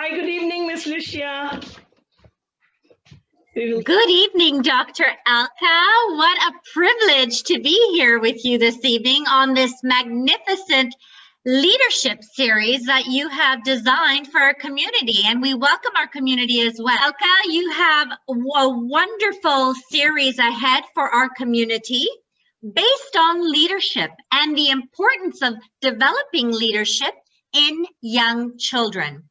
Hi, good evening, Miss Lucia. Good evening, Dr. Alka. What a privilege to be here with you this evening on this magnificent leadership series that you have designed for our community, and we welcome our community as well. Alka, you have a wonderful series ahead for our community based on leadership and the importance of developing leadership in young children.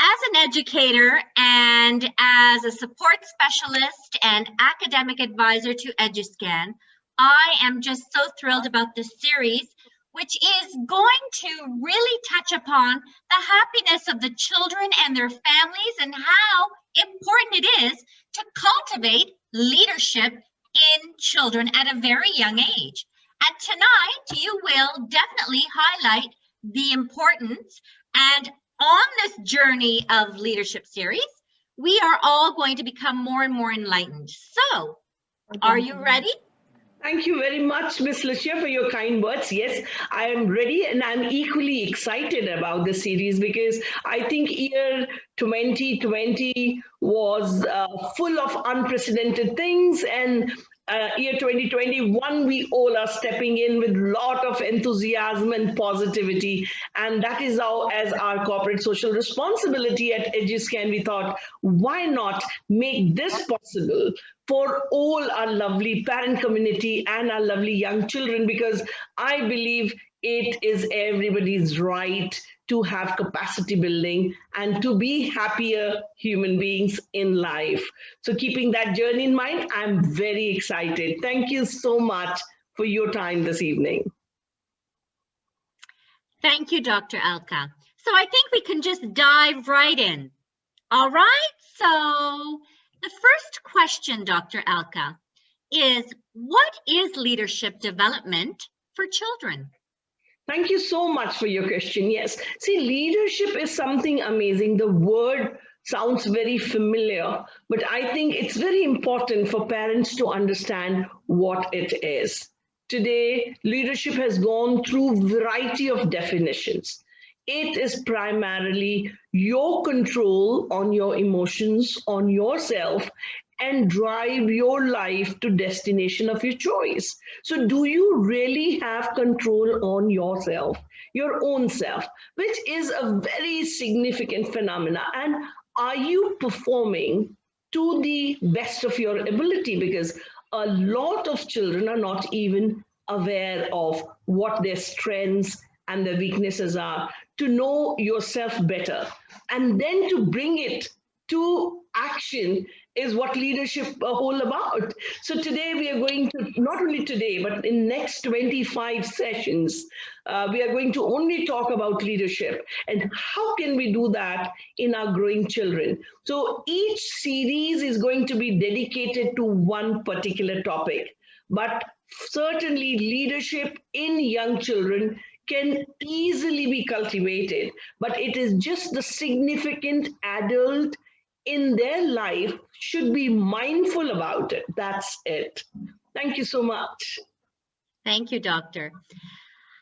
As an educator and as a support specialist and academic advisor to Eduscangroup, I am just so thrilled about this series, which is going to really touch upon the happiness of the children and their families and how important it is to cultivate leadership in children at a very young age. And tonight, you will definitely highlight the importance, and on this journey of leadership series, we are all going to become more and more enlightened. So, are you ready? Thank you very much, Miss Lucia, for your kind words. Yes, I am ready, and I'm equally excited about this series because I think year 2020 was full of unprecedented things, and year 2021, we all are stepping in with a lot of enthusiasm and positivity. And that is how, as our corporate social responsibility at Eduscangroup, we thought, why not make this possible for all our lovely parent community and our lovely young children? Because I believe it is everybody's right to have capacity building and to be happier human beings in life. So keeping that journey in mind, I'm very excited. Thank you so much for your time this evening. Thank you, Dr. Alka. So I think we can just dive right in. All right, so the first question, Dr. Alka, is what is leadership development for children? Thank you so much for your question. Yes, see, leadership is something amazing. The word sounds very familiar, but I think it's very important for parents to understand what it is. Today, leadership has gone through a variety of definitions. It is primarily your control on your emotions, on yourself, and drive your life to destination of your choice. So do you really have control on yourself, your own self, which is a very significant phenomena? And are you performing to the best of your ability? Because a lot of children are not even aware of what their strengths and their weaknesses are. To know yourself better and then to bring it to action is what leadership is all about. So today we are going to, not only today, but in next 25 sessions, we are going to only talk about leadership and how can we do that in our growing children. So each series is going to be dedicated to one particular topic, but certainly leadership in young children can easily be cultivated, but it is just the significant adult in their life should be mindful about it. That's it. Thank you so much. Thank you, Doctor.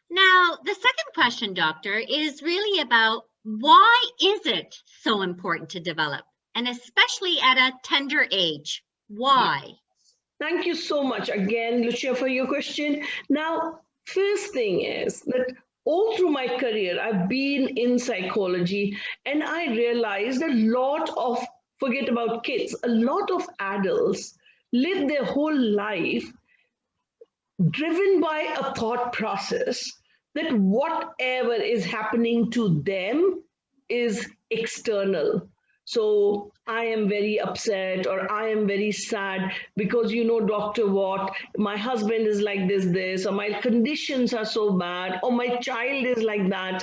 Now, the second question, Doctor, is really about why is it so important to develop, and especially at a tender age? Why? Thank you so much again, Lucia, for your question. Now, first thing is that all through my career, I've been in psychology, and I realized a lot of, forget about kids, a lot of adults live their whole life driven by a thought process that whatever is happening to them is external. So I am very upset or I am very sad because, you know, doctor, what, my husband is like this, or my conditions are so bad, or my child is like that.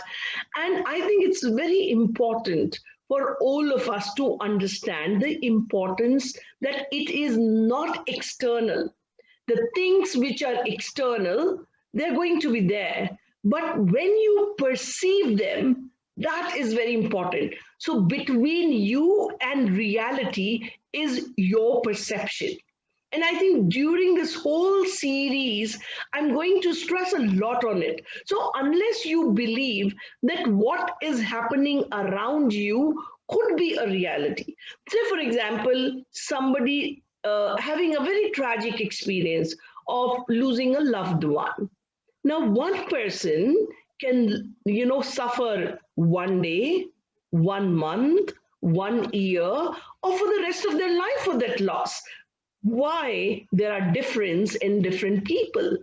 And I think it's very important for all of us to understand the importance that it is not external. The things which are external, they're going to be there. But when you perceive them, that is very important. So between you and reality is your perception. And I think during this whole series, I'm going to stress a lot on it. So unless you believe that what is happening around you could be a reality. Say, for example, somebody having a very tragic experience of losing a loved one. Now, one person can, suffer one day, 1 month, 1 year, or for the rest of their life for that loss. Why there are difference in different people,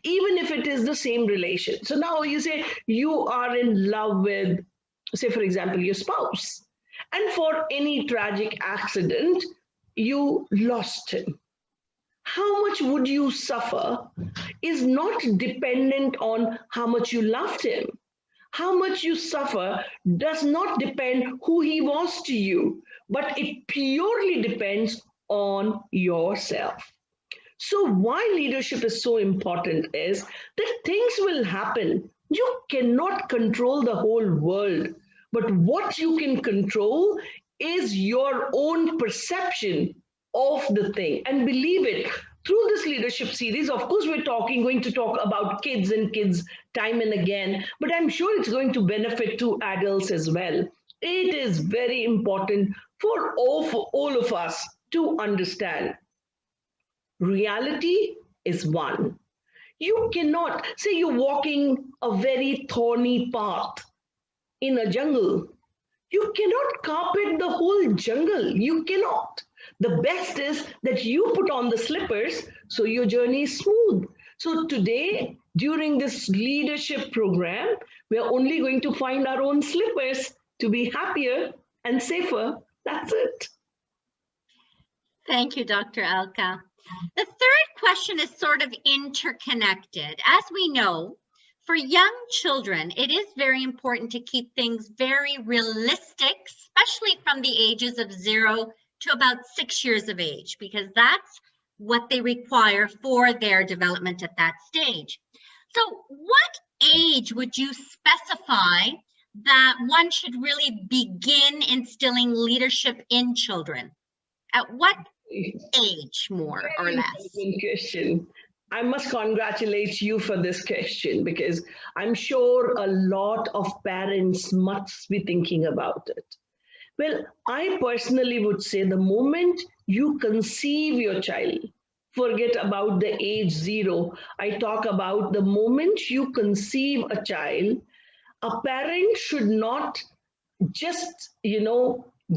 even if it is the same relation. So now you say you are in love with, say, for example, your spouse, and for any tragic accident, you lost him. How much would you suffer is not dependent on how much you loved him. How much you suffer does not depend who he was to you, but it purely depends on yourself. So why leadership is so important is that things will happen. You cannot control the whole world, but what you can control is your own perception of the thing. And believe it, through this leadership series, of course, we're going to talk about kids and kids time and again, but I'm sure it's going to benefit to adults as well. It is very important for all of us to understand. Reality is one. You cannot, say you're walking a very thorny path in a jungle. You cannot carpet the whole jungle. You cannot. The best is that you put on the slippers so your journey is smooth. So today, during this leadership program, we are only going to find our own slippers to be happier and safer. That's it. Thank you, Dr. Alka. The third question is sort of interconnected. As we know, for young children, it is very important to keep things very realistic, especially from the ages of 0 to about 6 years of age, because that's what they require for their development at that stage. So what age would you specify that one should really begin instilling leadership in children? At what age, more or less? Good question. I must congratulate you for this question, because I'm sure a lot of parents must be thinking about it. Well, I personally would say the moment you conceive your child, forget about the age 0. I talk about the moment you conceive a child, a parent should not just,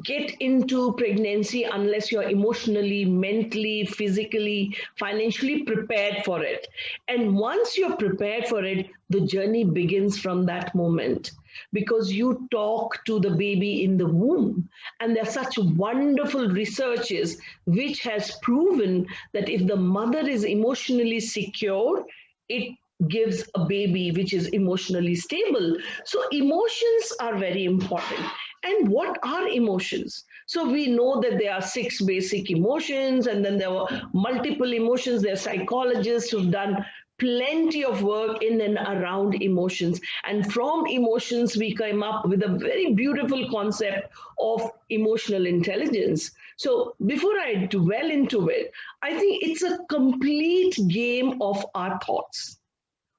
get into pregnancy unless you're emotionally, mentally, physically, financially prepared for it. And once you're prepared for it, the journey begins from that moment, because you talk to the baby in the womb. And there are such wonderful researches which has proven that if the mother is emotionally secure, it gives a baby which is emotionally stable. So emotions are very important. And what are emotions? So we know that there are 6 basic emotions, and then there were multiple emotions. There are psychologists who've done plenty of work in and around emotions. And from emotions, we came up with a very beautiful concept of emotional intelligence. So before I dwell into it, I think it's a complete game of our thoughts.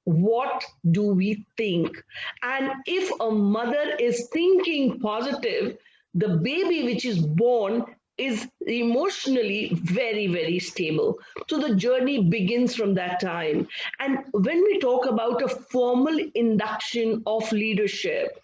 What do we think? And if a mother is thinking positive, the baby which is born is emotionally very, very stable. So the journey begins from that time. And when we talk about a formal induction of leadership,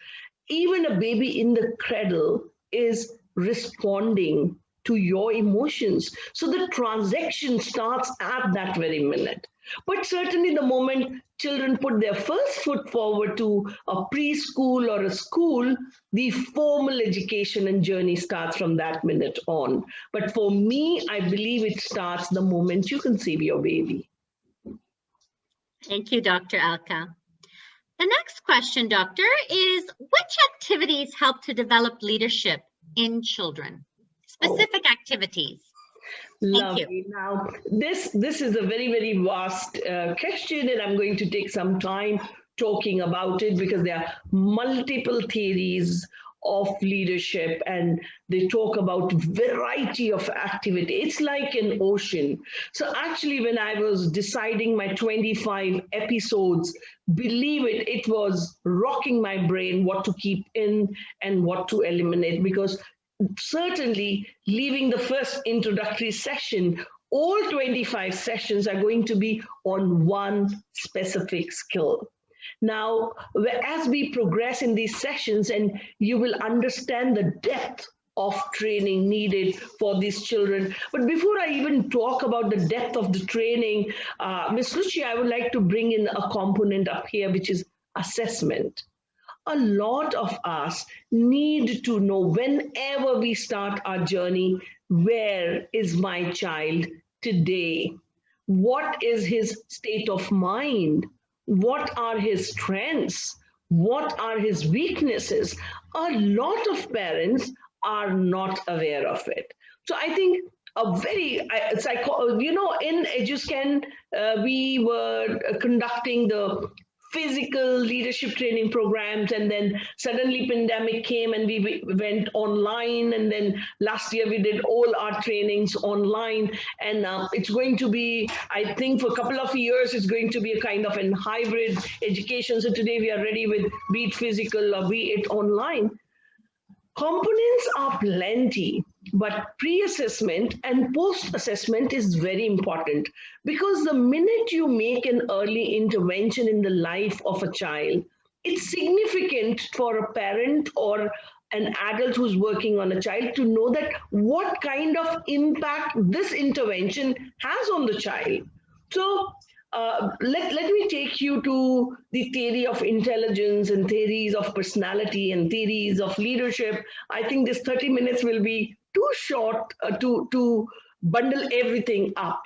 even a baby in the cradle is responding to your emotions. So the transaction starts at that very minute. But certainly the moment children put their first foot forward to a preschool or a school, the formal education and journey starts from that minute on. But for me, I believe it starts the moment you conceive your baby. Thank you, Dr. Alka. The next question, Doctor, is which activities help to develop leadership in children? Specific activities. Lovely. Now, this is a very, very vast question, and I'm going to take some time talking about it because there are multiple theories of leadership, and they talk about variety of activity. It's like an ocean. So actually, when I was deciding my 25 episodes, believe it, it was rocking my brain what to keep in and what to eliminate, because certainly leaving the first introductory session, all 25 sessions are going to be on one specific skill. Now, as we progress in these sessions, and you will understand the depth of training needed for these children. But before I even talk about the depth of the training, Ms. Ruchi, I would like to bring in a component up here, which is assessment. A lot of us need to know whenever we start our journey, where is my child today? What is his state of mind? What are his strengths? What are his weaknesses? A lot of parents are not aware of it. So I think a very, in Eduscan, we were conducting the physical leadership training programs, and then suddenly pandemic came and we went online, and then last year we did all our trainings online, and it's going to be, I think, for a couple of years it's going to be a kind of an hybrid education. So today we are ready with be it physical or be it online. Components are plenty, but pre-assessment and post-assessment is very important, because the minute you make an early intervention in the life of a child, it's significant for a parent or an adult who's working on a child to know that what kind of impact this intervention has on the child. So let me take you to the theory of intelligence and theories of personality and theories of leadership. I think this 30 minutes will be too short to bundle everything up.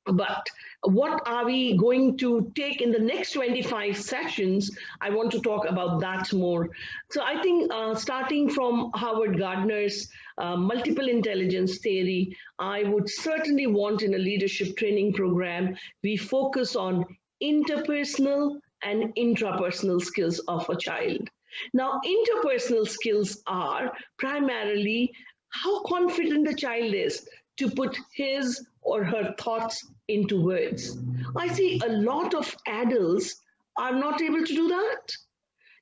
But what are we going to take in the next 25 sessions? I want to talk about that more. So I think starting from Howard Gardner's multiple intelligence theory, I would certainly want in a leadership training program, we focus on interpersonal and intrapersonal skills of a child. Now, interpersonal skills are primarily how confident the child is to put his or her thoughts into words. I see a lot of adults are not able to do that.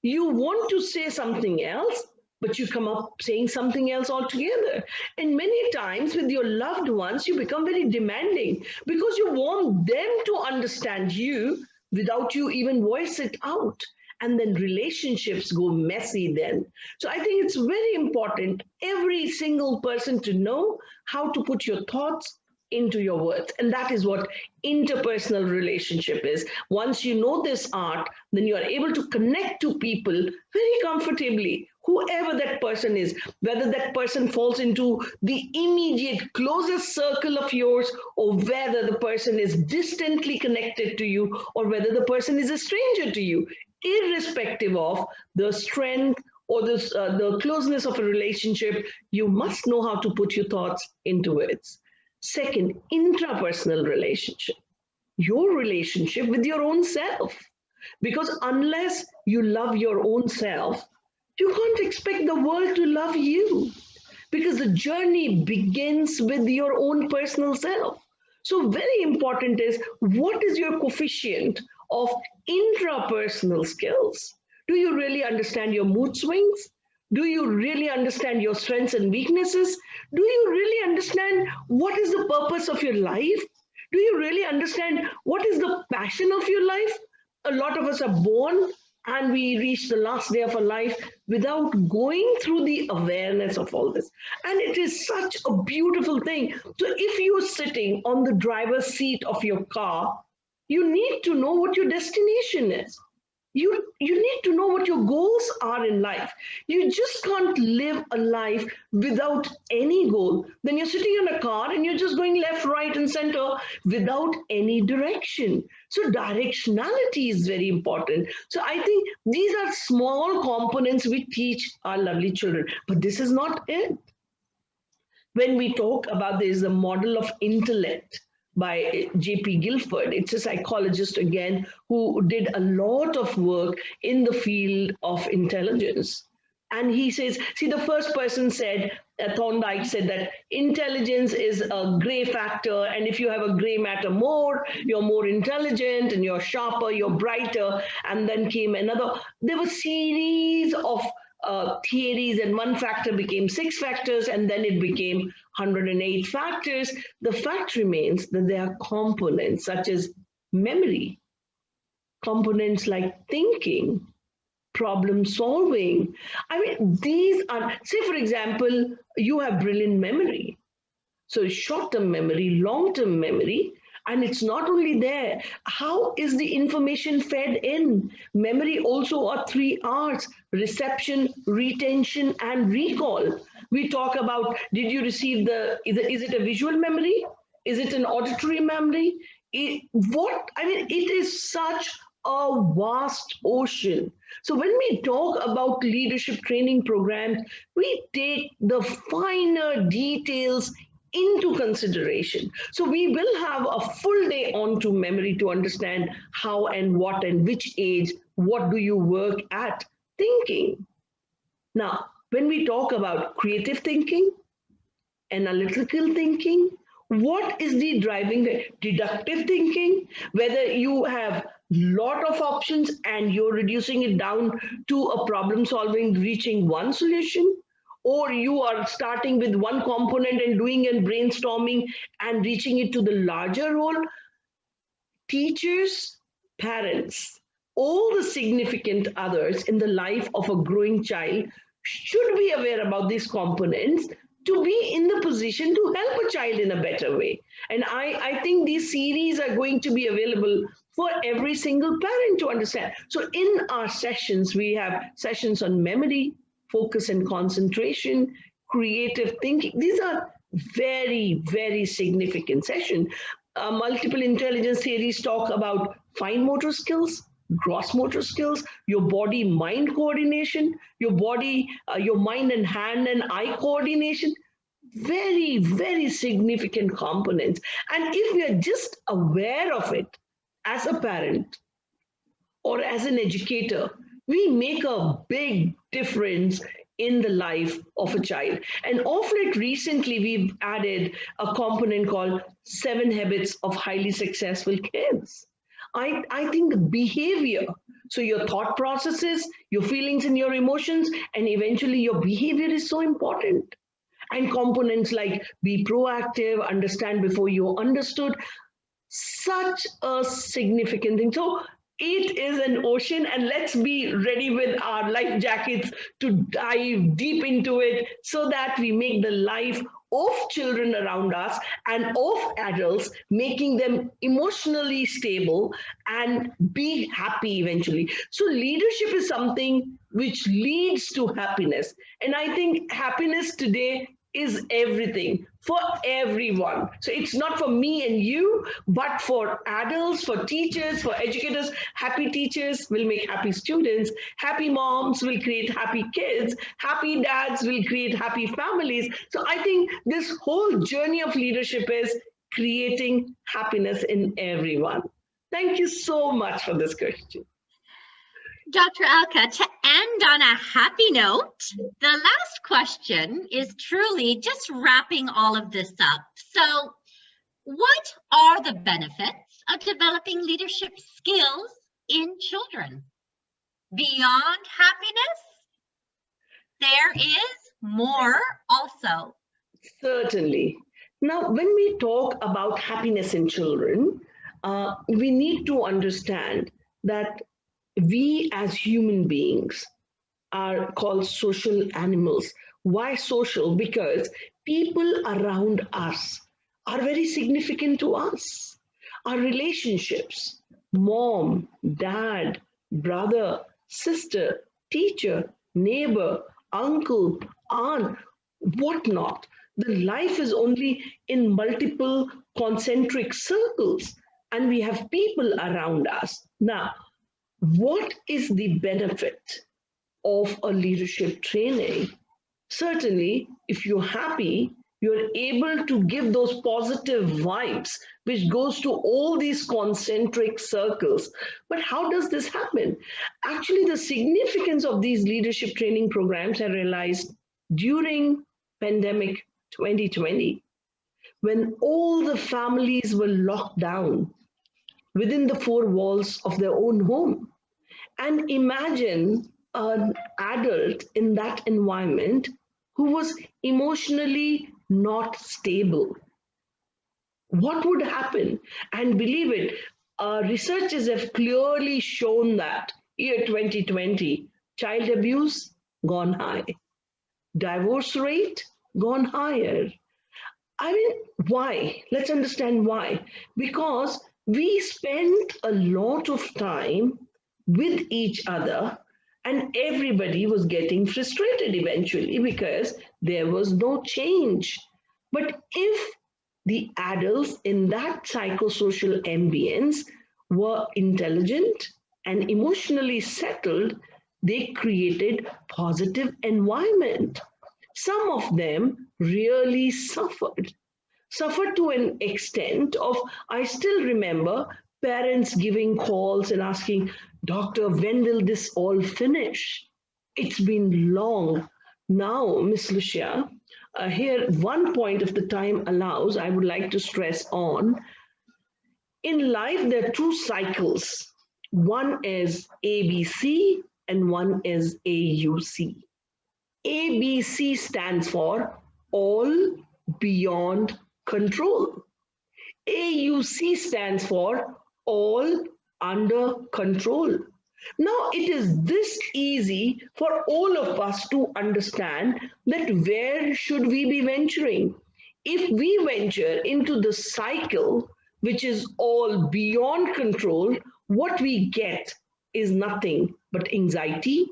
You want to say something else, but you come up saying something else altogether. And many times with your loved ones, you become very demanding because you want them to understand you without you even voice it out. And then relationships go messy then. So I think it's very important, every single person to know how to put your thoughts into your words. And that is what interpersonal relationship is. Once you know this art, then you are able to connect to people very comfortably, whoever that person is, whether that person falls into the immediate closest circle of yours, or whether the person is distantly connected to you, or whether the person is a stranger to you. Irrespective of the strength or the closeness of a relationship, you must know how to put your thoughts into words. Second, intrapersonal relationship, your relationship with your own self. Because unless you love your own self, you can't expect the world to love you. Because the journey begins with your own personal self. So very important is, what is your coefficient of intrapersonal skills? Do you really understand your mood swings? Do you really understand your strengths and weaknesses? Do you really understand what is the purpose of your life? Do you really understand what is the passion of your life? A lot of us are born and we reach the last day of our life without going through the awareness of all this. And it is such a beautiful thing. So if you're sitting on the driver's seat of your car, you need to know what your destination is. You need to know what your goals are in life. You just can't live a life without any goal. Then you're sitting in a car and you're just going left, right, and center without any direction. So directionality is very important. So I think these are small components we teach our lovely children. But this is not it. When we talk about this, the model of intellect by J.P. Guilford. It's a psychologist again who did a lot of work in the field of intelligence. And he says, see, the first person said, Thorndike said that intelligence is a gray factor. And if you have a gray matter more, you're more intelligent and you're sharper, you're brighter. And then came another, there were series of theories, and one factor became 6 factors, and then it became 108 factors. The fact remains that there are components such as memory, components like thinking, problem solving. I mean, these are, say, for example, you have brilliant memory. So short-term memory, long-term memory, and it's not only there. How is the information fed in? Memory also are 3 R's: reception, retention, and recall. We talk about, did you receive is it a visual memory? Is it an auditory memory? It is such a vast ocean. So when we talk about leadership training programs, we take the finer details into consideration. So we will have a full day on to memory to understand how and what and which age, what do you work at. Thinking. Now, when we talk about creative thinking, analytical thinking, what is the driving deductive thinking, whether you have lot of options and you're reducing it down to a problem solving, reaching one solution, or you are starting with one component and doing and brainstorming and reaching it to the larger whole. Teachers, parents, all the significant others in the life of a growing child should be aware about these components to be in the position to help a child in a better way. And I think these series are going to be available for every single parent to understand. So in our sessions, we have sessions on memory, focus and concentration, creative thinking. These are very, very significant sessions. Multiple intelligence theories talk about fine motor skills, gross motor skills, your body-mind coordination, your body, your mind and hand and eye coordination. Very, very significant components. And if we are just aware of it as a parent or as an educator, we make a big difference in the life of a child. And of late recently, we've added a component called 7 Habits of Highly Successful Kids. I think the behavior, so your thought processes, your feelings and your emotions, and eventually your behavior is so important. And components like be proactive, understand before you're understood, such a significant thing. So it is an ocean, and let's be ready with our life jackets to dive deep into it so that we make the life of children around us and of adults, making them emotionally stable and be happy eventually. So leadership is something which leads to happiness. And I think happiness today is everything for everyone. So it's not for me and you, but for adults, for teachers, for educators. Happy teachers will make happy students. Happy moms will create happy kids. Happy dads will create happy families. So I think this whole journey of leadership is creating happiness in everyone. Thank you so much for this question. Dr. Alka, to end on a happy note, the last question is truly just wrapping all of this up. So, what are the benefits of developing leadership skills in children? Beyond happiness, there is more also. Certainly. Now, when we talk about happiness in children, we need to understand that we as human beings are called social animals. Why social? Because people around us are very significant to us. Our relationships, mom, dad, brother, sister, teacher, neighbor, uncle, aunt, whatnot. The life is only in multiple concentric circles, and we have people around us. Now, what is the benefit of a leadership training? Certainly, if you're happy, you're able to give those positive vibes, which goes to all these concentric circles. But how does this happen? Actually, the significance of these leadership training programs I realized during pandemic 2020, when all the families were locked down within the 4 walls of their own home. And imagine an adult in that environment who was emotionally not stable, what would happen? And believe it, researchers have clearly shown that year 2020, child abuse gone high, divorce rate gone higher. I mean, why? Let's understand why. Because we spent a lot of time with each other, and everybody was getting frustrated eventually because there was no change. But if the adults in that psychosocial ambience were intelligent and emotionally settled, they created positive environment. Some of them really suffered to an extent of, I still remember parents giving calls and asking, Doctor, when will this all finish? It's been long. Now, Miss Lucia, here one point if the time allows, I would like to stress on. In life, there are two cycles. One is ABC and one is AUC. ABC stands for all beyond control. AUC stands for all under control. Now, it is this easy for all of us to understand that where should we be venturing? If we venture into the cycle, which is all beyond control, what we get is nothing but anxiety,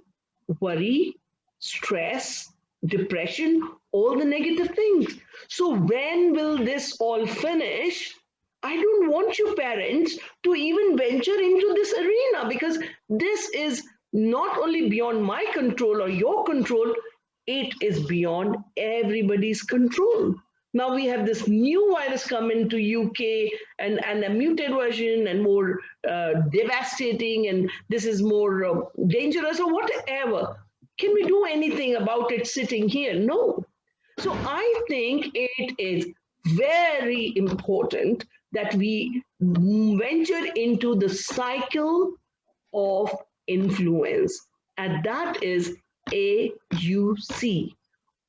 worry, stress, depression, all the negative things. So, when will this all finish? I don't want you parents to even venture into this arena because this is not only beyond my control or your control, it is beyond everybody's control. Now we have this new virus come into UK and a muted version and more devastating, and this is more dangerous or whatever. Can we do anything about it sitting here? No. So I think it is very important that we venture into the cycle of influence, and that is AUC,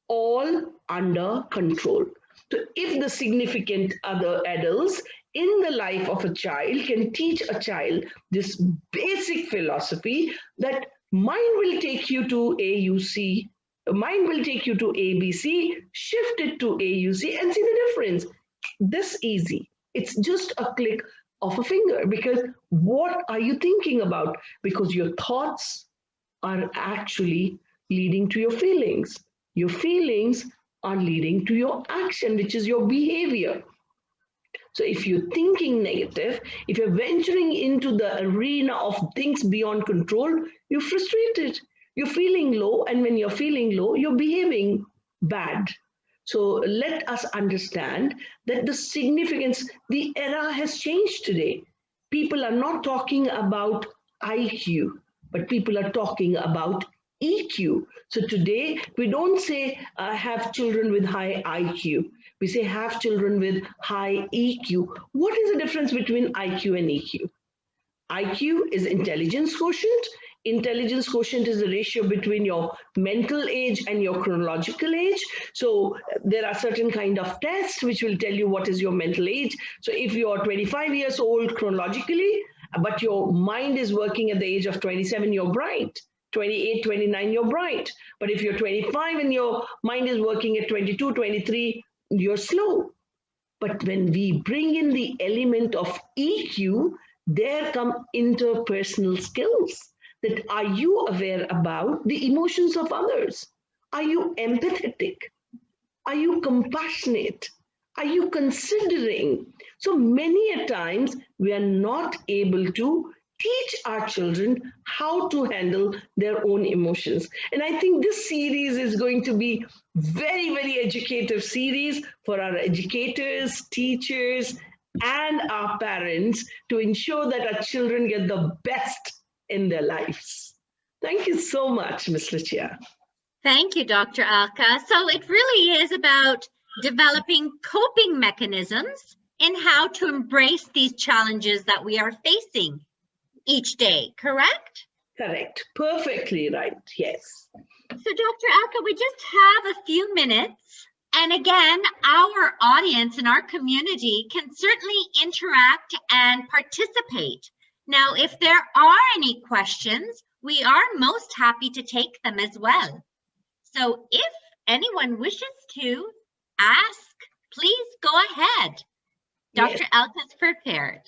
all under control. So if the significant other adults in the life of a child can teach a child this basic philosophy that mind will take you to AUC, mind will take you to ABC, shift it to AUC and see the difference. This easy. It's just a click of a finger because what are you thinking about? Because your thoughts are actually leading to your feelings. Your feelings are leading to your action, which is your behavior. So if you're thinking negative, if you're venturing into the arena of things beyond control, you're frustrated. You're feeling low, and when you're feeling low, you're behaving bad. So let us understand that the significance, the era has changed today. People are not talking about IQ, but people are talking about EQ. So today we don't say have children with high IQ. We say have children with high EQ. What is the difference between IQ and EQ? IQ is intelligence quotient. Intelligence quotient is the ratio between your mental age and your chronological age. So there are certain kind of tests which will tell you what is your mental age. So if you are 25 years old chronologically, but your mind is working at the age of 27, you're bright. 28, 29, you're bright. But if you're 25 and your mind is working at 22, 23, you're slow. But when we bring in the element of EQ, there come interpersonal skills. That are you aware about the emotions of others? Are you empathetic? Are you compassionate? Are you considering? So many a times we are not able to teach our children how to handle their own emotions. And I think this series is going to be very, very educative series for our educators, teachers, and our parents to ensure that our children get the best in their lives. Thank you so much, Ms. Lucia. Thank you, Dr. Alka. So it really is about developing coping mechanisms in how to embrace these challenges that we are facing each day, correct? Correct. Perfectly right. Yes. So Dr. Alka, we just have a few minutes. And again, our audience and our community can certainly interact and participate. Now, if there are any questions, we are most happy to take them as well. So if anyone wishes to ask, please go ahead. Dr. Alka's prepared.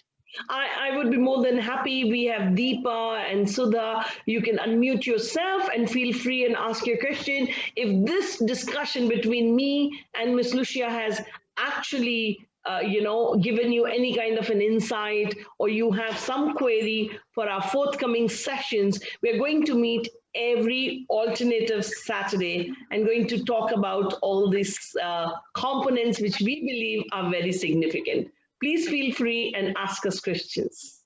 I would be more than happy. We have Deepa and Sudha. You can unmute yourself and feel free and ask your question. If this discussion between me and Miss Lucia has actually given you any kind of an insight, or you have some query for our forthcoming sessions, we're going to meet every alternative Saturday and going to talk about all these components which we believe are very significant. Please feel free and ask us questions.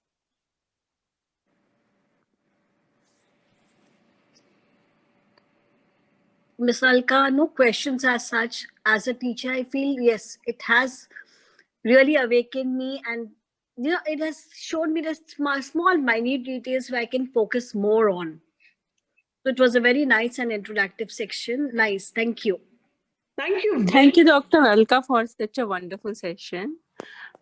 Ms. Alka, no questions as such. As a teacher, I feel, yes, it has really awakened me, and it has shown me the small minute details where I can focus more on. So it was a very nice and introductive section. Nice. Thank you. Thank you. Thank you, Dr. Alka, for such a wonderful session.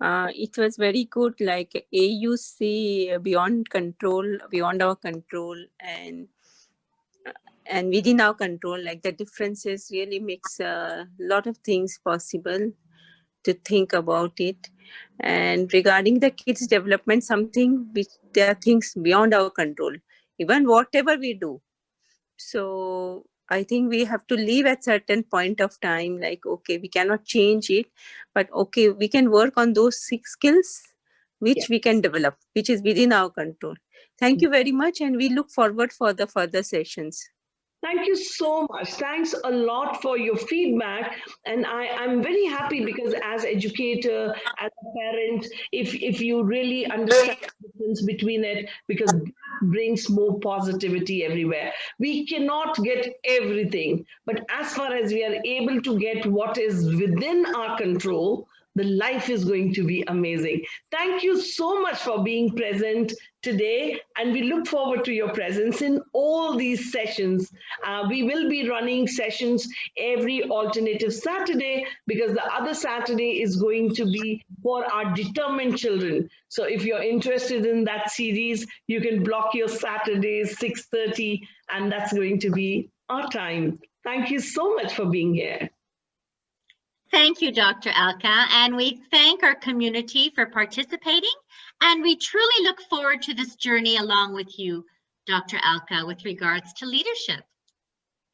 It was very good, like AUC, beyond control, beyond our control, and within our control. Like the differences really makes a lot of things possible to think about it. And regarding the kids' development, something which there are things beyond our control, even whatever we do. So I think we have to leave at certain point of time, like, okay, we cannot change it, but okay, we can work on those 6 skills which we can develop, which is within our control. Thank you very much, and we look forward for the further sessions. Thank you so much. Thanks a lot for your feedback. And I'm very happy because as educator, as a parent, if you really understand the difference between it, because that brings more positivity everywhere. We cannot get everything, but as far as we are able to get what is within our control, the life is going to be amazing. Thank you so much for being present today, and we look forward to your presence in all these sessions. We will be running sessions every alternative Saturday, because the other Saturday is going to be for our determined children. So if you're interested in that series, you can block your Saturdays 6:30, and that's going to be our time. Thank you so much for being here. Thank you, Dr. Alka, and we thank our community for participating, and we truly look forward to this journey along with you, Dr. Alka, with regards to leadership.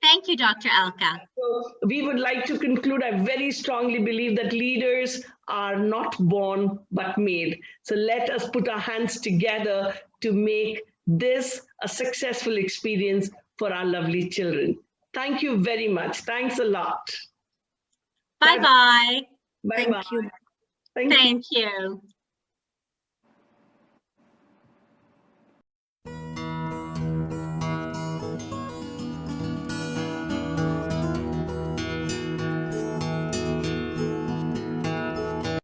Thank you, Dr. Alka. So we would like to conclude. I very strongly believe that leaders are not born but made. So let us put our hands together to make this a successful experience for our lovely children. Thank you very much. Thanks a lot. Bye-bye. Bye-bye. Thank you. Thank you. Thank you.